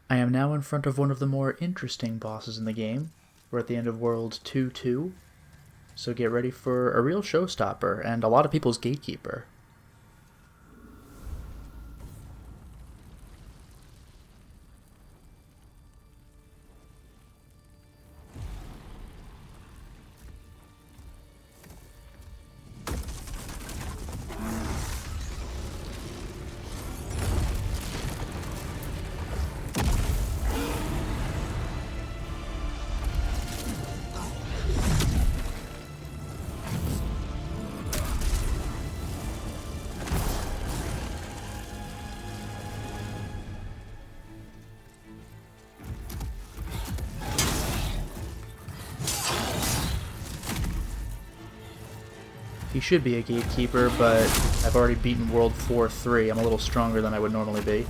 I am now in front of one of the more interesting bosses in the game. We're at the end of World 2-2, so get ready for a real showstopper and a lot of people's gatekeeper. He should be a gatekeeper, but I've already beaten World 4-3. I'm a little stronger than I would normally be.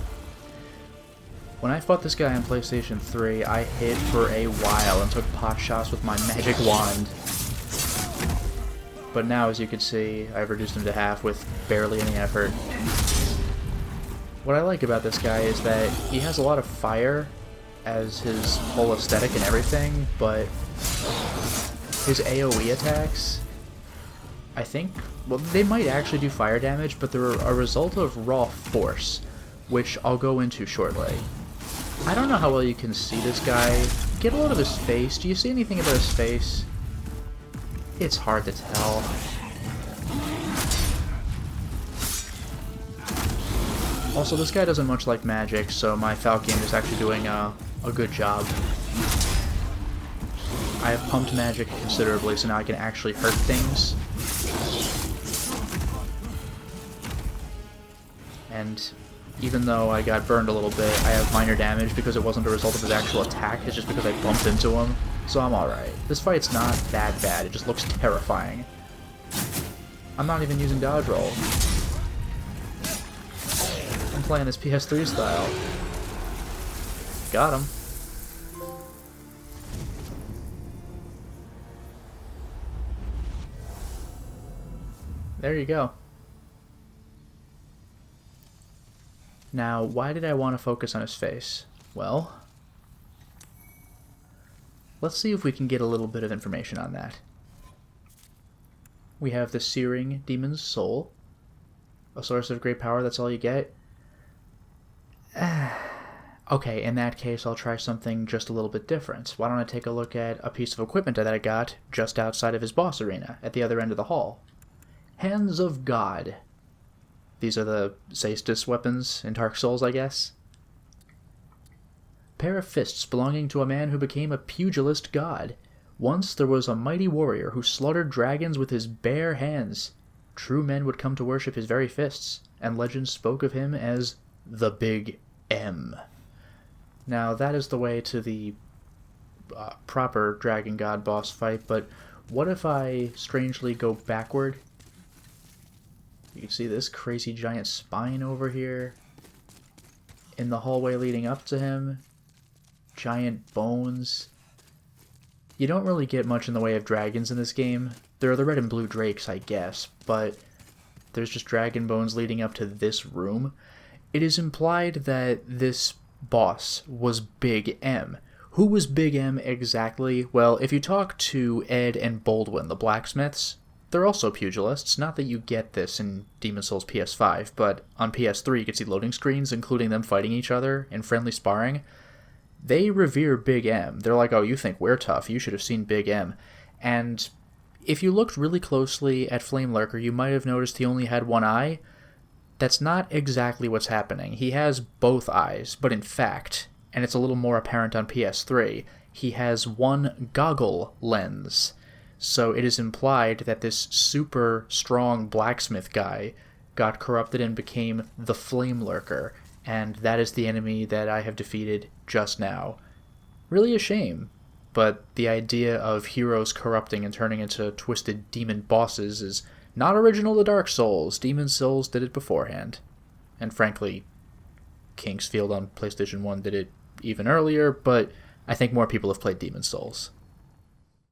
When I fought this guy on PlayStation 3, I hid for a while and took pot shots with my magic wand. But now, as you can see, I've reduced him to half with barely any effort. What I like about this guy is that he has a lot of fire as his whole aesthetic and everything, but his AoE attacks, I think, well, they might actually do fire damage, but they're a result of raw force, which I'll go into shortly. I don't know how well you can see this guy. Get a load of his face. Do you see anything about his face? It's hard to tell. Also, this guy doesn't much like magic, so my Falcon is actually doing a good job. I have pumped magic considerably, so now I can actually hurt things. And even though I got burned a little bit, I have minor damage because it wasn't a result of his actual attack, it's just because I bumped into him. So I'm alright. This fight's not that bad, it just looks terrifying. I'm not even using dodge roll. I'm playing this PS3 style. Got him. There you go. Now, why did I want to focus on his face? Well, let's see if we can get a little bit of information on that. We have the Searing Demon's Soul. A source of great power, that's all you get? Okay, in that case, I'll try something just a little bit different. Why don't I take a look at a piece of equipment that I got just outside of his boss arena, at the other end of the hall. Hands of God. These are the Cestus weapons in Dark Souls, I guess. Pair of fists belonging to a man who became a pugilist god. Once there was a mighty warrior who slaughtered dragons with his bare hands. True men would come to worship his very fists, and legend spoke of him as the Big M. Now, that is the way to the proper dragon god boss fight, but what if I strangely go backward? You can see this crazy giant spine over here. In the hallway leading up to him, giant bones. You don't really get much in the way of dragons in this game. There are the red and blue drakes, I guess, but there's just dragon bones leading up to this room. It is implied that this boss was Big M. Who was Big M exactly? Well, if you talk to Ed and Baldwin, the blacksmiths, they're also pugilists. Not that you get this in Demon's Souls PS5, but on PS3 you can see loading screens, including them fighting each other in friendly sparring. They revere Big M. They're like, oh, you think we're tough, you should have seen Big M. And if you looked really closely at Flamelurker, you might have noticed he only had one eye. That's not exactly what's happening. He has both eyes, but in fact, and it's a little more apparent on PS3, he has one goggle lens. So it is implied that this super strong blacksmith guy got corrupted and became the Flamelurker, and that is the enemy that I have defeated just now. Really a shame, but the idea of heroes corrupting and turning into twisted demon bosses is not original to Dark Souls. Demon's Souls did it beforehand. And frankly, Kingsfield on PlayStation 1 did it even earlier, but I think more people have played Demon's Souls.